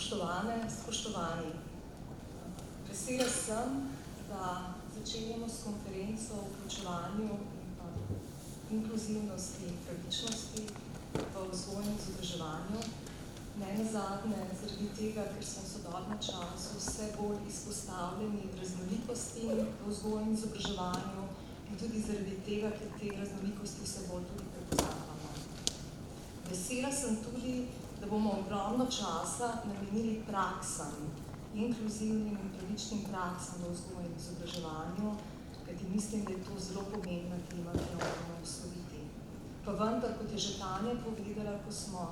Spoštovane, spoštovani, vesela sem, da začenjamo s konferenco o vključevanju in inkluzivnosti in pravičnosti v vzgoji in izobraževanju. Ne nazadnje zaradi tega, ker smo v sodobnem času vse bolj izpostavljeni raznolikosti v vzgoji in izobraževanju in tudi zaradi tega, ker te raznolikosti vse bolj tudi prepoznavamo. Vesela sem tudi, da bomo ogromno časa namenili praksam, inkluzivnim in pravičnim praksam v vzgoji in izobraževanju, kajti mislim, da je to zelo pomembna tema, ki jo moramo osvojiti. Pa vendar, kot je že Tanja povedala, ko smo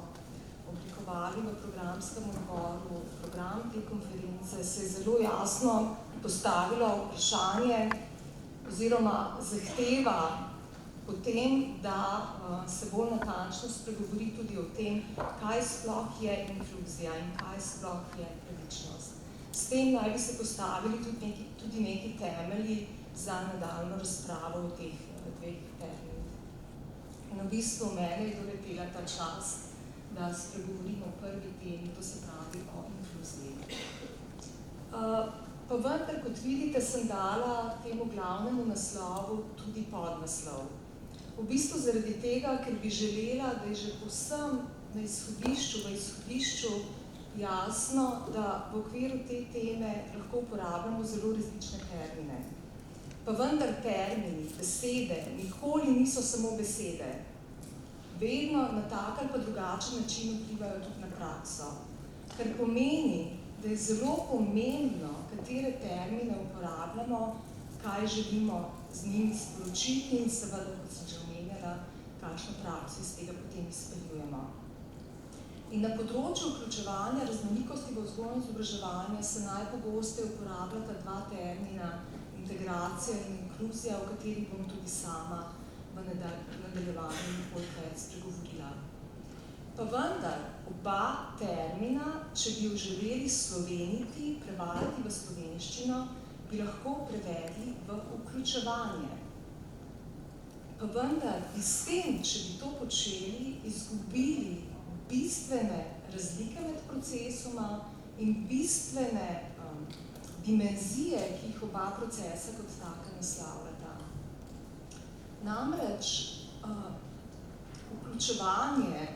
oblikovali v programskem odboru program te konference, se je zelo jasno postavilo vprašanje oziroma zahteva potem, da se bolj natančno spregovori tudi o tem, kaj sploh je inkluzija in kaj sploh je pravičnost. S tem naj bi se postavili tudi neki temelji za nadaljnjo razpravo o teh dveh terminih. In v bistvu mene je doletela ta čas, da spregovorimo o prvi temi, to se pravi o inkluziji. Pa vendar, kot vidite, sem dala temu glavnemu naslovu tudi podnaslov. V bistvu zaradi tega, ker bi želela, da je že povsem na izhodišču jasno, da v okviru te teme lahko uporabljamo zelo različne termine. Pa vendar termini, besede, nikoli niso samo besede. Vedno na tak ali pa drugačen način vplivajo tudi na prakso. Kar pomeni, da je zelo pomembno, katere termine uporabljamo, kaj želimo z njimi sporočiti in seveda, kot sem že omenjala, kakšno prakso iz tega potem izpeljujemo. In na področju vključevanja raznolikosti v vzgoji in izobraževanju se najpogosteje uporabljata dva termina, integracija in inkluzija, o kateri bom tudi sama v nadaljevanju nekoliko več spregovorila. Pa vendar, oba termina, če bi jo želeli sloveniti, prevajati v slovenščino, bi lahko prevedli v vključevanje. Pa vendar, bi s tem, če bi to počeli, izgubili bistvene razlike med procesoma in bistvene dimenzije, ki jih oba procesa kot taka naslavljata. Namreč, vključevanje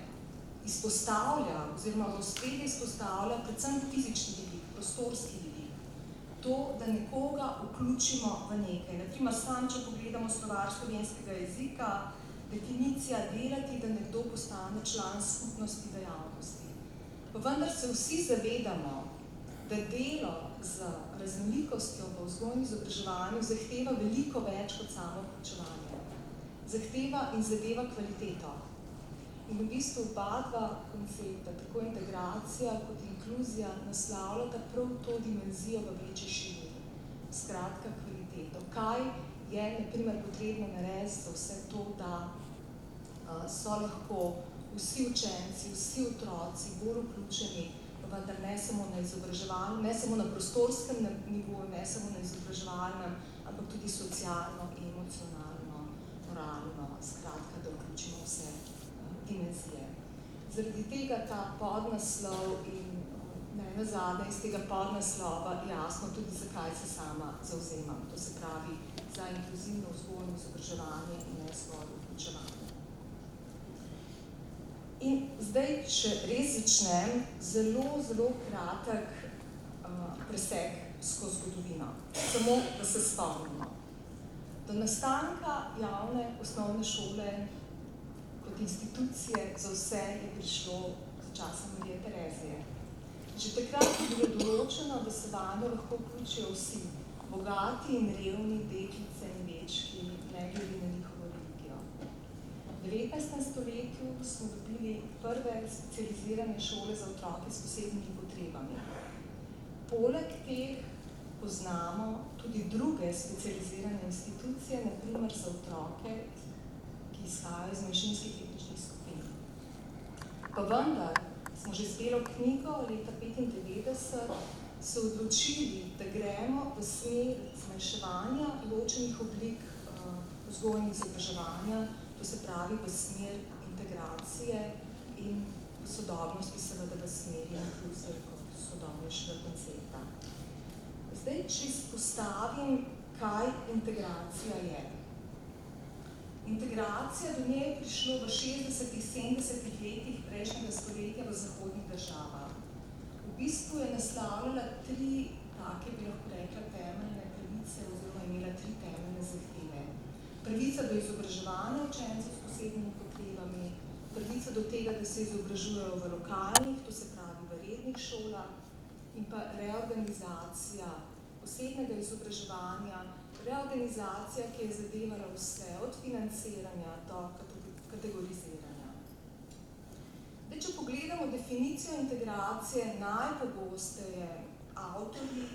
izpostavlja, oziroma v ospredje izpostavlja predvsem fizični vidik, prostorski vidik. To, da nekoga vključimo v nekaj. Naprimer, če pogledamo slovar slovenskega jezika, definicija delati, da nekdo postane član skupnosti dejavnosti. Pa vendar se vsi zavedamo, da delo z raznolikostjo v vzgoji in izobraževanju zahteva veliko več kot samo vključevanje. Zahteva in zadeva kvaliteto. In v bistvu oba dva koncepta, tako integracija kot inkluzija, naslavljata prav to dimenzijo v večji širini. Skratka, kvaliteto. Kaj je, na primer, potrebno narediti za vse to, da so lahko vsi učenci, vsi otroci bolj vključeni, vendar ne samo na izobraževanju, ne samo na prostorskem nivoju, ne samo na izobraževalnem, ampak tudi socialno, emocionalno, moralno, skratka, da vključimo vse dimenzije. Zaradi tega ta podnaslov in ne nazadnje iz tega podnaslova jasno tudi, zakaj se sama zavzemam. To se pravi za inkluzivno vzgojo in izobraževanje in ne zgolj vključevanje. In zdaj, če res začnem, zelo kratek preseg skozi zgodovino. Samo, da se spomnimo. Do nastanka javne osnovne šole kot institucije za vse je prišlo za časa Marije Terezije. Že takrat je bilo določeno, da se vanjo lahko vključijo vsi, bogati in revni, deklice in dečki, ne glede na njihovo religijo. V 19. stoletju smo dobili prve specializirane šole za otroke s posebnimi potrebami. Poleg teh poznamo tudi druge specializirane institucije, na primer za otroke, ki izhajajo iz manjšinskih etničnih skupin. Pa vendar smo že z belo knjigo leta 1995 se odločili, da gremo v smer zmanjševanja ločenih oblik vzgoje in izobraževanja, to se pravi v smer integracije in v sodobnosti seveda v smeri inkluzije kot sodobnejšega koncepta. Zdaj, če izpostavim, kaj integracija je. Integracija do nje je prišlo v 60-ih, 70-ih letih prejšnjega stoletja v zahodnih državah. V bistvu je naslavljala 3 take, bi lahko rekla, temeljne pravice oziroma imela 3 temeljne zahteve. Pravica do izobraževanja učencev s posebnimi potrebami, pravica do tega, da se izobražujejo v lokalnih, to se pravi v rednih šolah, in pa reorganizacija posebnega izobraževanja, reorganizacija, ki je zadevala vse od financiranja do kategoriziranja. Zdaj, če pogledamo definicijo integracije, najpogosteje avtorji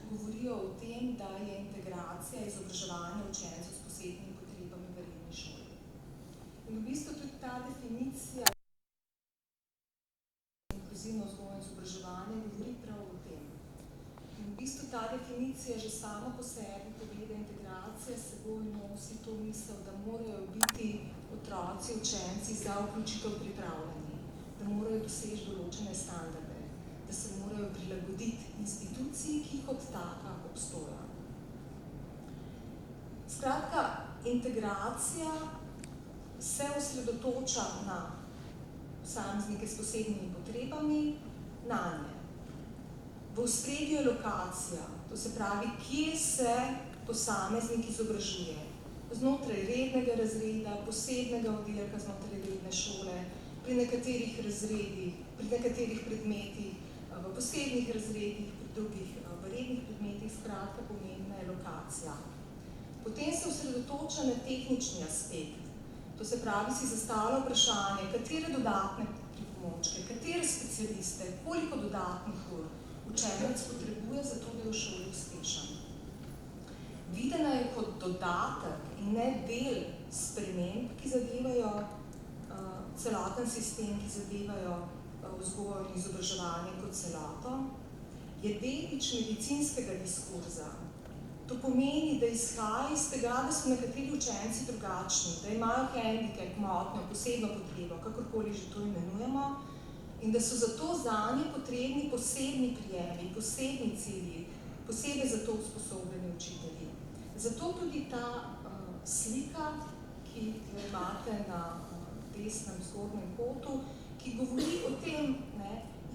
govorijo o tem, da je integracija izobraževanja učencev s posebnimi potrebami v redni šoli. In v bistvu tudi ta definicija inkluzivno vzgojo in izobraževanje govori prav o tem. In v bistvu ta definicija že sama po sebi pogleda integracija seboj nosi to misel, da morajo biti otroci, učenci za vključitev pripravljeni, da morajo doseči določene standarde, da se morajo prilagoditi instituciji, ki kot taka obstoja. Skratka, integracija se osredotoča na posameznike s posebnimi potrebami, nanje. V ospredju je lokacija, to se pravi, kje se posameznik izobražuje. Znotraj rednega razreda, posebnega oddelka znotraj redne šole, pri nekaterih razredih, pri nekaterih predmetih, v posebnih razredih, pri drugih, v rednih predmetih, skratka pomembna je lokacija. Potem se osredotoča na tehnični aspekt, to se pravi, si zastavlja vprašanje, katere dodatne pripomočke, katere specialiste, koliko dodatnih ur učenec potrebuje za to, da je v šoli uspešen. Videna je kot dodatek in ne del sprememb, ki zadevajo celoten sistem, ki zadevajo vzgojo in izobraževanje kot celoto, je delič medicinskega diskurza. To pomeni, da izhaja iz tega, da so nekateri učenci drugačni, da imajo hendikep, motnjo, posebno potrebo, kakorkoli že to imenujemo, in da so zato zanje potrebni posebni prijemi, posebni cilji, posebej za to usposobljeni učitelji. Zato tudi ta slika, ki jo imate na desnem zgornjem kotu, ki govori o tem,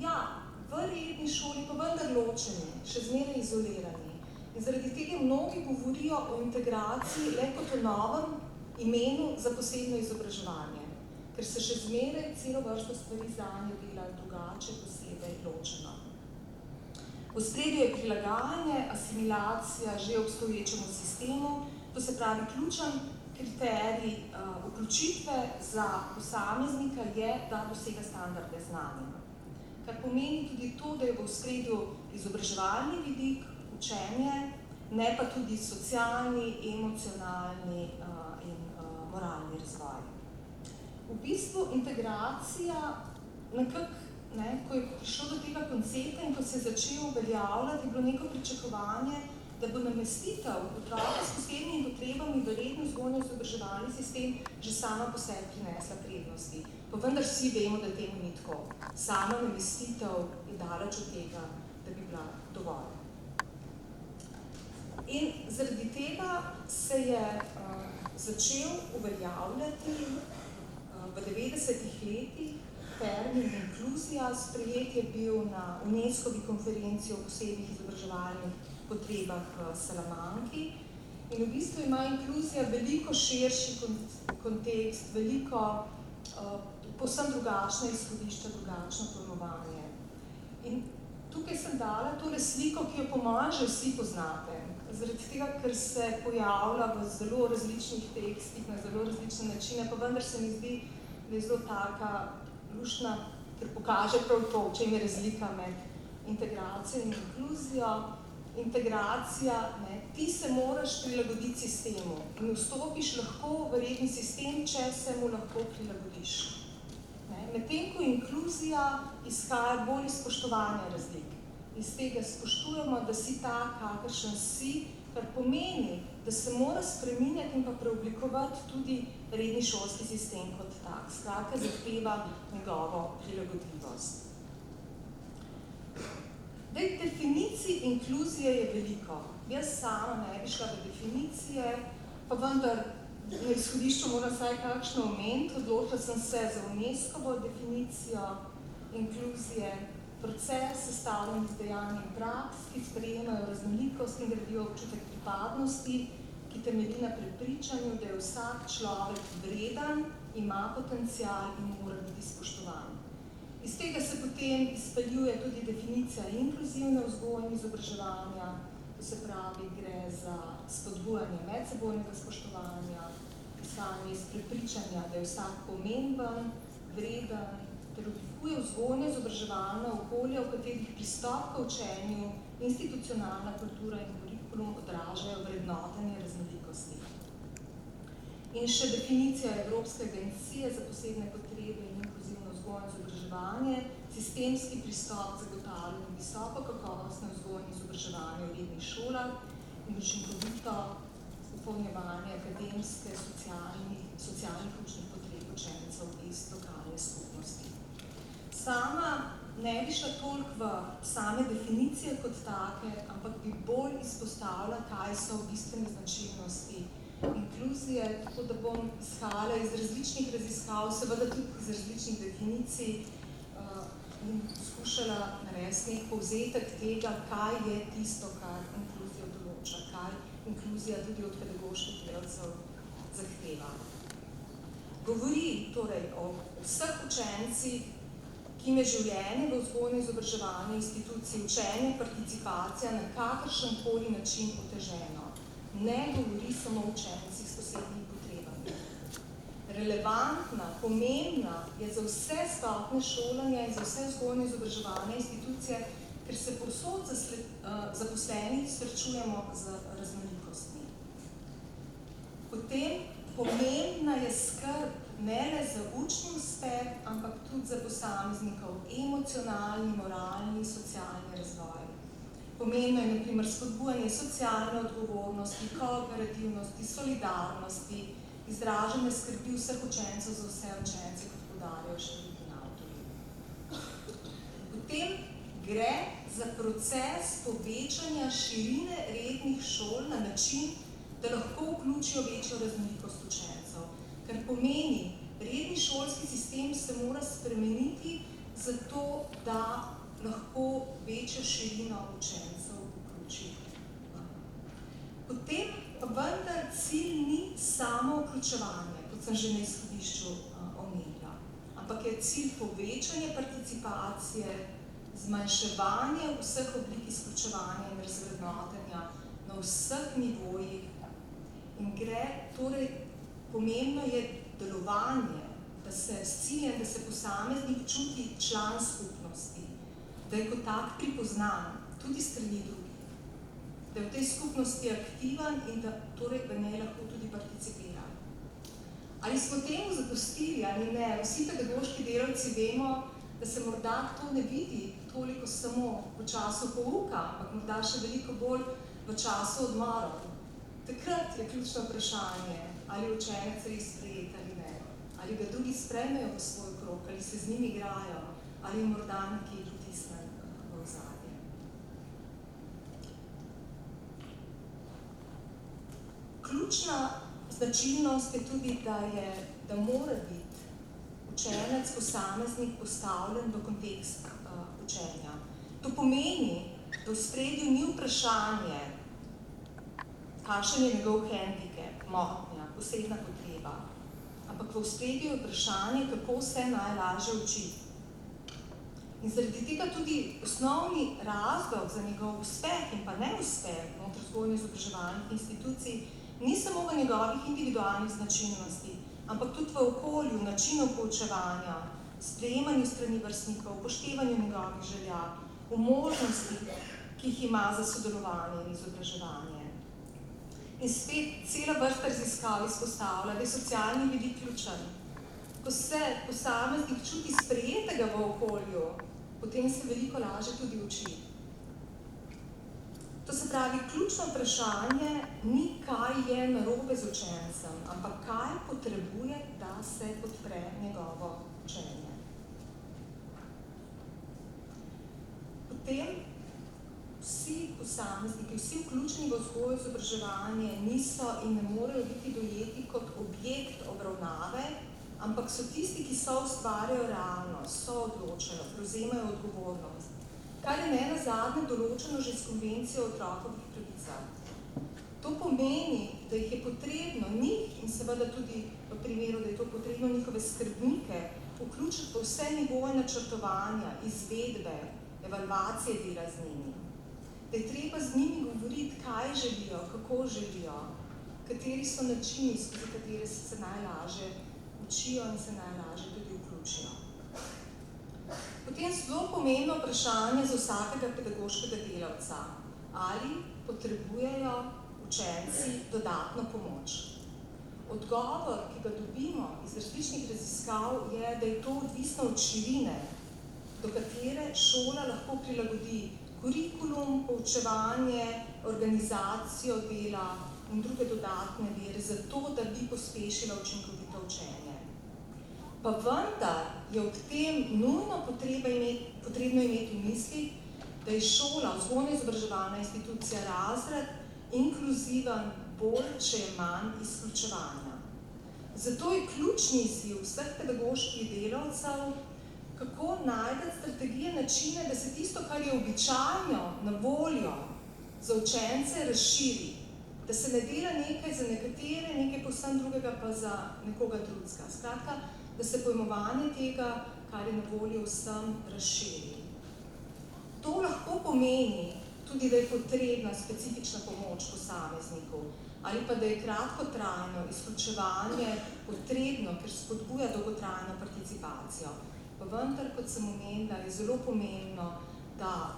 ja, v redni šoli pa vendar ločeni, še zmeraj izolirani. In zaradi tega mnogi govorijo o integraciji le kot o novem imenu za posebno izobraževanje, ker se še zmeraj celo vrsto stvari zanje dela drugače, posebej ločeno. V ospredju je prilagajanje, asimilacija že obstoječemu sistemu, to se pravi, ključen kriterij vključitve za posameznika je, da dosega standarde znanja. Kar pomeni tudi to, da je v ospredju izobraževalni vidik, učenje, ne pa tudi socialni, emocionalni in moralni razvoj. V bistvu integracija nekako, ko je prišlo do tega koncepta in ko se je začel uveljavljati, je bilo neko pričakovanje, da bo namestitev otroka s posebnimi potrebami v redni vzgojno-izobraževalni sistem že sama po sebi prinesla prednosti. Pa vendar vsi vemo, da temu ni tako. Sama namestitev je daleč od tega, da bi bila dovolj. In zaradi tega se je začel uveljavljati v 90-ih letih termin inkluzija. Sprejet je bil na UNESCO-vi konferenci o posebnih izobraževalnih potrebah v Salamanki. In v bistvu ima inkluzija veliko širši kontekst, veliko povsem drugačne izhodišča, drugačno pojmovanje. In tukaj sem dala tole sliko, ki jo po mojem že vsi poznate. Zaradi tega, ker se pojavlja v zelo različnih tekstih, na zelo različne načine, pa vendar se mi zdi, da je zelo taka luštna, ker pokaže prav to, v čem je razlika med integracijo in inkluzijo. Integracija, ti se moraš prilagoditi sistemu in vstopiš lahko v redni sistem, če se mu lahko prilagodiš. Medtem ko inkluzija izhaja bolj iz spoštovanja razlik. Iz tega spoštujemo, da si ta, kakršen si, kar pomeni, da se mora spreminjati in pa preoblikovati tudi redni šolski sistem kot tak. Skratka, zahteva njegovo prilagodljivost. Definicij inkluzije je veliko. Jaz sama ne bi šla v definicije, pa vendar na izhodišču moram vsaj kakšno omeniti. Odločila sem se za UNESCO-vo definicijo inkluzije, proces sestavljen iz dejanj in praks, ki sprejemajo raznolikost in gradijo občutek pripadnosti, ki temelji na prepričanju, da je vsak človek vreden, ima potencial in mora biti spoštovan. Iz tega se potem izpeljuje tudi definicija inkluzivne vzgoje in izobraževanja, to se pravi, gre za spodbujanje medsebojnega spoštovanja, izhajanje iz prepričanja, da je vsak pomemben, vreden, ter oblikuje vzgojne izobraževalna okolja, v katerih pristop k učenju, institucionalna kultura in kurikulum odražajo vrednotenje raznolikosti. In še definicija Evropske agencije za posebne potrebe in inkluzivno vzgojo in izobraževanje, sistemski pristop k zagotavljanju visoko kakovostne vzgoje in izobraževanja v rednih šolah in učinkovito izpolnjevanje akademske, socialnih učnih potreb učencev iz lokalne skupnosti. Sama ne bi šla toliko v same definicije kot take, ampak bi bolj izpostavila, kaj so bistvene značilnosti inkluzije, tako da bom izhajala iz različnih raziskav, seveda tudi iz različnih definicij in skušala narediti nek povzetek tega, kaj je tisto, kar inkluzijo določa, kaj inkluzija tudi od pedagoških delavcev zahteva. Govori torej o vseh učencih, ki jim je življenje v vzgojno izobraževanje institucij, učenje, participacija na kakršenkoli način oteženo. Ne govori samo o učencih s posebnimi potrebami. Relevantna, pomembna je za vse stopnje šolanja in za vse vzgojno izobraževanje institucije, ker se povsod zaposlenih srečujemo z raznolikostmi. Potem pomembna je skrb ne le za učni uspeh, ampak tudi za posameznikov emocionalni, moralni, socialni razvoj. Pomembno je, na primer, spodbujanje socialne odgovornosti, kooperativnosti, solidarnosti, izražene skrbi vseh učencev za vse učence, kot poudarjajo številni avtorji. Potem gre za proces povečanja širine rednih šol na način, da lahko vključijo večjo raznolikost učencev. Kar pomeni, redni šolski sistem se mora spremeniti zato, da lahko večjo širino učencev vključi. Potem pa vendar cilj ni samo vključevanje, kot sem že na izhodišču omenila, ampak je cilj povečanje participacije, zmanjševanje vseh oblik izključevanja in razvrednotenja na vseh nivojih in gre, torej pomembno je delovanje, da se s ciljem, da se posameznik čuti član skupnosti, da je kot tak pripoznan tudi strani drugih, da je v tej skupnosti aktiven in da torej v njej lahko tudi participira. Ali smo temu zadostili ali ne, vsi pedagoški delavci vemo, da se morda to ne vidi toliko samo v času pouka, ampak morda še veliko bolj v času odmorov. Takrat je ključno vprašanje, ali učenec res sprejet ali ne, ali ga drugi sprejmejo v svoj krog, ali se z njim igrajo, ali morda nekje pritisnen v ozadje. Ključna značilnost je tudi, da mora biti učenec, posameznik postavljen v kontekst učenja. To pomeni, da v ospredju ni vprašanje, kakšen je njegov hendikep, motnja, posebna potreba, ampak v ospredju je vprašanje, kako se najlažje učiti. In zaradi tega tudi osnovni razlog za njegov uspeh in pa neuspeh znotraj vzgojno-izobraževalnih institucij ni samo v njegovih individualnih značilnostih, ampak tudi v okolju, načinu poučevanja, sprejemanju strani vrstnikov, upoštevanju njegovih želja, v možnosti, ki jih ima za sodelovanje in izobraževanje. In spet cela vrsta raziskav izpostavlja, da je socialni vidik ključen. Ko se posameznik čuti sprejetega v okolju, potem se veliko lažje tudi uči. To se pravi, ključno vprašanje ni, kaj je narobe z učencem, ampak kaj potrebuje, da se podpre njegovo učenje. Potem posamezniki, vsi vključeni v vzgojo in izobraževanje niso in ne morejo biti dojeti kot objekt obravnave, ampak so tisti, ki soustvarjajo realnost, soodločajo, prevzemajo odgovornost, kar je nenazadnje določeno že s konvencijo o otrokovih pravicah. To pomeni, da jih je potrebno njih in seveda tudi v primeru, da je to potrebno njihove skrbnike, vključiti v vse nivoje načrtovanja, izvedbe, evalvacije dela z njimi. Da je treba z njimi govoriti, kaj želijo, kako želijo, kateri so načini, skozi katere se najlažje učijo in se najlažje tudi vključijo. Potem zelo pomembno vprašanje za vsakega pedagoškega delavca, ali potrebujejo učenci dodatno pomoč. Odgovor, ki ga dobimo iz različnih raziskav, je, da je to odvisno od širine, do katere šola lahko prilagodi kurikulum, poučevanje, organizacijo dela in druge dodatne vire, zato da bi pospešila učinkovito učenje. Pa vendar je ob tem nujno potrebno imeti v mislih, da je šola, vzgojno-izobraževalna institucija, razred inkluziven bolj, če je manj izključevanja. Zato je ključni izziv vseh pedagoških delavcev, kako najti strategije, načine, da se tisto, kar je običajno na voljo za učence, razširi. Da se ne dela nekaj za nekatere, nekaj povsem drugega pa za nekoga drugega. Skratka, da se pojmovanje tega, kar je na voljo vsem, razširi. To lahko pomeni tudi, da je potrebna specifična pomoč posamezniku, ali pa da je kratkotrajno izključevanje potrebno, ker spodbuja dolgotrajno participacijo. Pa vendar, kot sem omenila, je zelo pomembno, da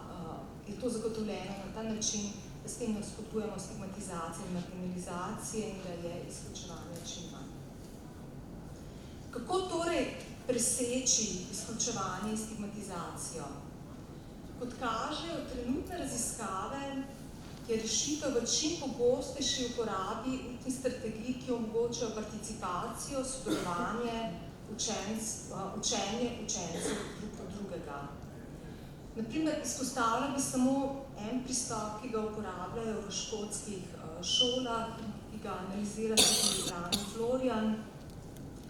je to zagotovljeno na ta način, da s tem spodbujamo stigmatizacijo in marginalizacije in da je izključevanje čim manj. Kako torej preseči izključevanje in stigmatizacijo? Kot kažejo trenutne raziskave, je rešitev v čim pogostejši uporabi učnih strategij, ki omogočajo participacijo, sodelovanje, učenje učencev drug od drugega. Naprimer, izpostavila bi samo en pristop, ki ga uporabljajo v škotskih šolah, ki ga analizira tudi Rani Florian.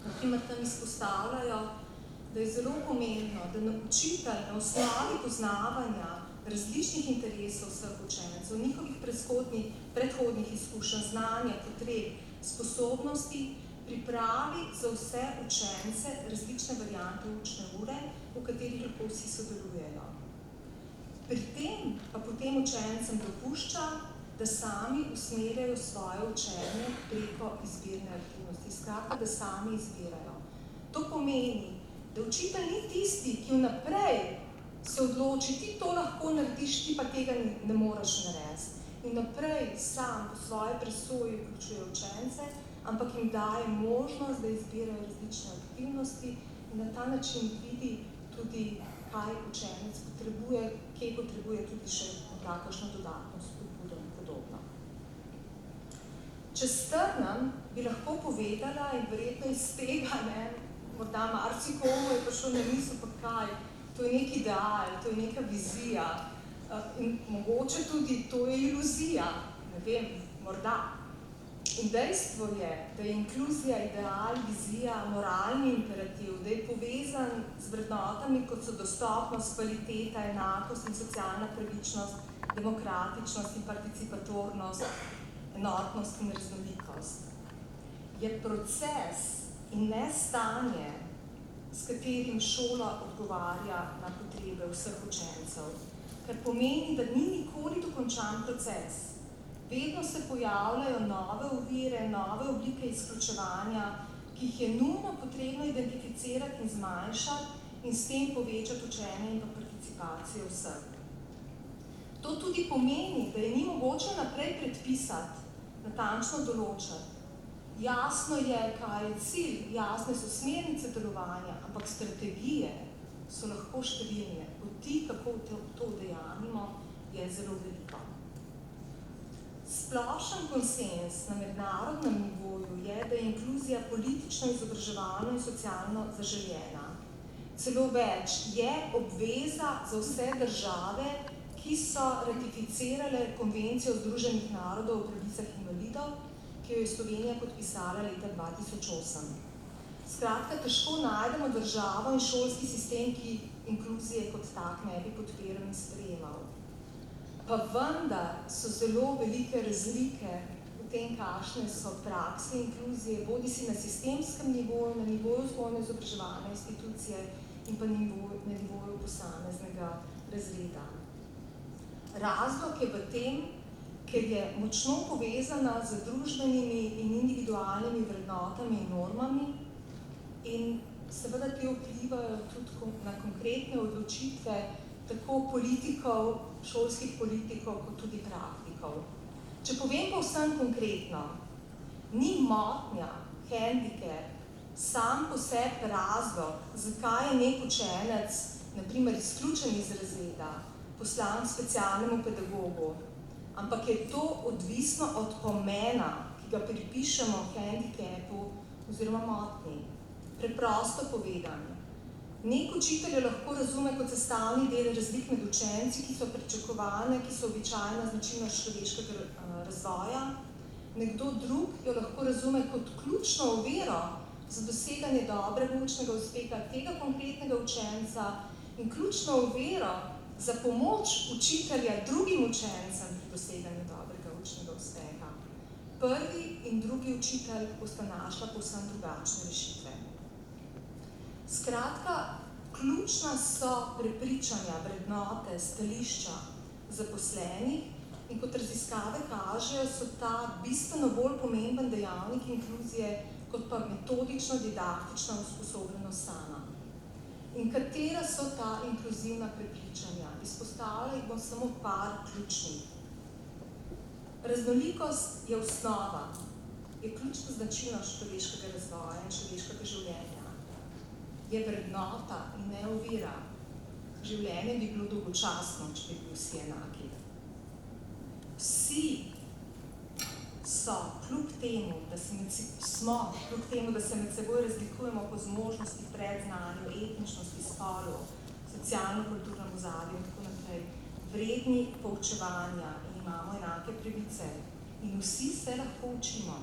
Naprimer, tam izpostavljajo, da je zelo pomembno, da učitelj na osnovi poznavanja različnih interesov vseh učencev, njihovih predhodnih izkušenj, znanja, potreb, sposobnosti, pripravi za vse učence različne variante učne ure, v katerih lahko vsi sodelujejo. Pri tem pa potem učencem dopušča, da sami usmerjajo svoje učenje preko izbirne aktivnosti, skratka, da sami izbirajo. To pomeni, da učitelj ni tisti, ki vnaprej se odloči, ti to lahko narediš, ti pa tega ne moreš narediti. In naprej sam v svoje presoje vključuje učence, ampak jim daje možnost, da izbirajo različne aktivnosti in na ta način vidi tudi, kaj učenec potrebuje, kje potrebuje tudi še kakšno dodatno spodbudo in podobno. Če strnem, bi lahko povedala in verjetno iz tega, morda marsikomu je prišlo na misel, pa kaj, to je nek ideal, to je neka vizija in mogoče tudi to je iluzija, ne vem, morda. In dejstvo je, da je inkluzija ideal, vizija, moralni imperativ, da je povezan z vrednotami, kot so dostopnost, kvaliteta, enakost in socialna pravičnost, demokratičnost in participatornost, enotnost in raznolikost. Je proces in ne stanje, s katerim šola odgovarja na potrebe vseh učencev, kar pomeni, da ni nikoli dokončan proces. Vedno se pojavljajo nove ovire, nove oblike izključevanja, ki jih je nujno potrebno identificirati in zmanjšati in s tem povečati učenje in participacijo vseh. To tudi pomeni, da je ni mogoče naprej predpisati, natančno določati. Jasno je, kaj je cilj, jasne so smernice delovanja, ampak strategije so lahko številne. Poti, kako to udejanjimo, je zelo veliko. Splošen konsens na mednarodnem nivoju je, da je inkluzija politično, izobraževalno in socialno zaželjena. Celo več, je obveza za vse države, ki so ratificirale konvencijo Združenih narodov o pravicah invalidov, ki jo je Slovenija podpisala leta 2008. Skratka, težko najdemo državo in šolski sistem, ki inkluzije kot tak ne bi podpiral in sprejemal. Pa vendar so zelo velike razlike v tem, kakšne so prakse inkluzije, bodisi na sistemskem nivoju, na nivoju vzgojno-izobraževalne institucije in pa na nivoju posameznega razreda. Razlog je v tem, ker je močno povezana z družbenimi in individualnimi vrednotami in normami in seveda te vplivajo tudi na konkretne odločitve tako politikov, šolskih politikov, kot tudi praktikov. Če povem povsem konkretno, ni motnja, hendikep, sam po sebi razlog, zakaj je nek učenec, na primer izključen iz razreda, poslan specialnemu pedagogu, ampak je to odvisno od pomena, ki ga pripišemo hendikepu oziroma motnji. Preprosto povedano. Nek učitelj jo lahko razume kot sestavni del razlik med učenci, ki so pričakovane, ki so običajna značilnost človeškega razvoja. Nekdo drug jo lahko razume kot ključno oviro za doseganje dobrega učnega uspeha tega konkretnega učenca in ključno oviro za pomoč učitelja drugim učencem pri doseganju dobrega učnega uspeha. Prvi in drugi učitelj bosta našla povsem drugačne rešitve. Skratka, ključna so prepričanja, vrednote, stališča zaposlenih in kot raziskave kažejo, so ta bistveno bolj pomemben dejavnik inkluzije kot pa metodično-didaktična usposobljenost sama. In katera so ta inkluzivna prepričanja? Izpostavila jih bom samo par ključnih. Raznolikost je osnova, je ključna značilnost človeškega razvoja in človeškega življenja. Je vrednota in ne ovira. Življenje bi bilo dolgočasno, če bi bili vsi enaki. Vsi so, kljub temu, da se med seboj razlikujemo po zmožnosti, predznanju, etničnosti, spolu, socialno-kulturnem ozadju in tako naprej, vredni poučevanja in imamo enake pravice in vsi se lahko učimo.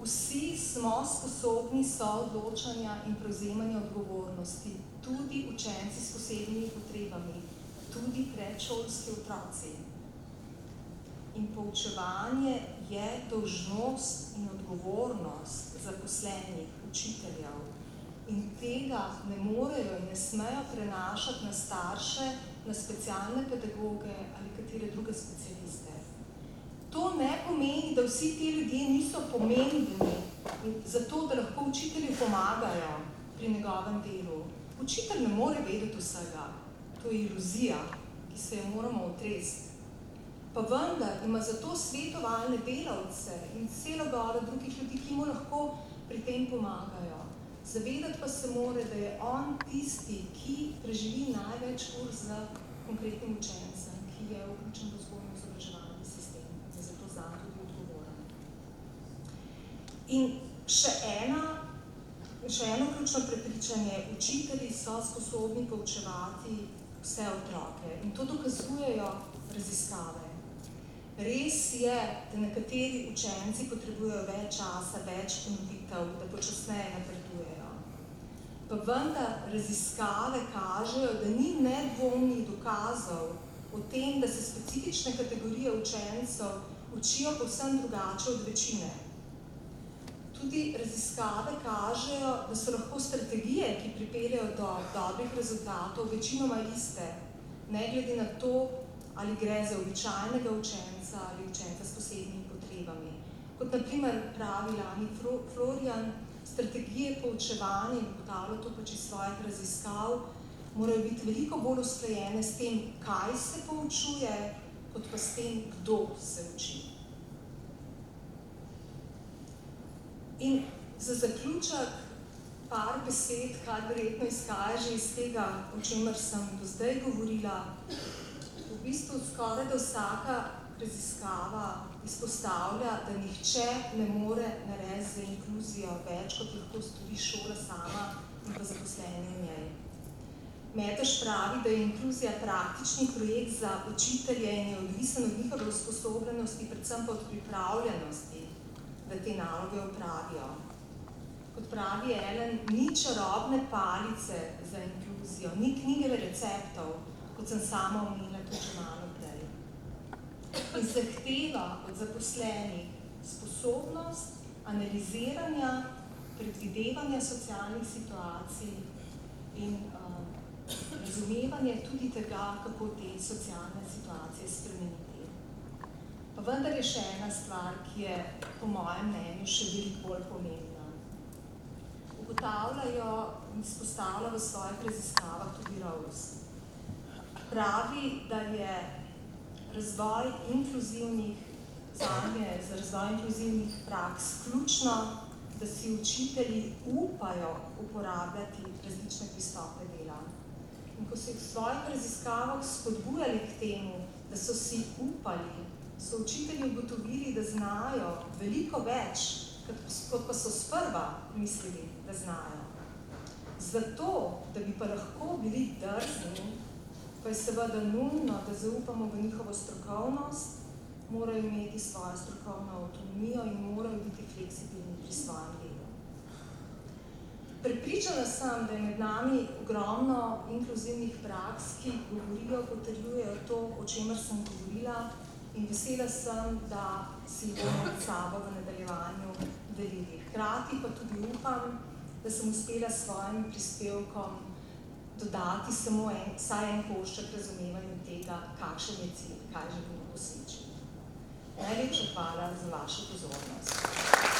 Vsi smo sposobni soodločanja in prevzemanja odgovornosti, tudi učenci s posebnimi potrebami, tudi predšolski otroci. In poučevanje je dolžnost in odgovornost zaposlenih učiteljev. In tega ne morejo in ne smejo prenašati na starše, na specialne pedagoge ali katere druge specialiste. To ne pomeni, da vsi ti ljudje niso pomembni zato, da lahko učitelju pomagajo pri njegovem delu. Učitelj ne more vedeti vsega. To je iluzija, ki se jo moramo otresti. Pa vendar ima zato svetovalne delavce in celo goro drugih ljudi, ki mu lahko pri tem pomagajo. Zavedati pa se more, da je on tisti, ki preživi največ ur z konkretnim učencem, ki je vključen v vzgojno-izobraževalni sistem. Zato zanj tudi odgovoren. In še eno ključno prepričanje, učitelji so sposobni poučevati vse otroke in to dokazujejo raziskave. Res je, da nekateri učenci potrebujejo več časa, več ponovitev, da počasneje napredujejo. Pa vendar raziskave kažejo, da ni nedvomnih dokazov o tem, da se specifične kategorije učencev učijo povsem drugače od večine. Tudi raziskave kažejo, da so lahko strategije, ki pripeljejo do dobrih rezultatov, večinoma iste, ne glede na to, ali gre za običajnega učenca ali učenca s posebnimi potrebami. Kot na primer pravi Lani Florian, strategije poučevanja, in ugotavlja to pač iz svojih raziskav, morajo biti veliko bolj usklajene s tem, kaj se poučuje, kot pa s tem, kdo se uči. In za zaključek par besed, kar verjetno izhaja že iz tega, o čemer sem do zdaj govorila. V bistvu skoraj da vsaka raziskava izpostavlja, da nihče ne more narediti za inkluzijo več, kot lahko stori šola sama in pa zaposleni v njej. Metoš pravi, da je inkluzija praktični projekt za učitelje in je odvisen od njihove usposobljenosti, predvsem pa od pripravljenosti, da te naloge opravijo. Kot pravi Ellen, ni čarobne palice za inkluzijo, ni knjige receptov, kot sem sama omenila tudi malo prej. In zahteva od zaposlenih sposobnost analiziranja, predvidevanja socialnih situacij in razumevanje tudi tega, kako te socialne situacije spremeniti. Pa vendar je še ena stvar, ki je po mojem mnenju še veliko bolj pomembna. Ugotavljajo in izpostavlja v svojih raziskavah tudi Rose. Pravi, da je razvoj inkluzivnih, zanje za razvoj inkluzivnih praks ključno, da si učitelji upajo uporabljati različne pristope dela. In ko so jih v svojih raziskavah spodbujali k temu, da so si upali, so učitelji ugotovili, da znajo veliko več, kot pa so sprva mislili, da znajo. Zato, da bi pa lahko bili drzni, pa je seveda nujno, da zaupamo v njihovo strokovnost, morajo imeti svojo strokovno avtonomijo in morajo biti fleksibilni pri svojem delu. Prepričana sem, da je med nami ogromno inkluzivnih praks, ki govorijo, potrjujejo to, o čemer sem govorila, in vesela sem, da si bomo med sabo v nadaljevanju delili. Hkrati pa tudi upam, da sem uspela s svojim prispevkom dodati samo vsaj en košček razumevanju tega, kakšen je cilj, kaj želimo doseči. Najlepša hvala za vašo pozornost.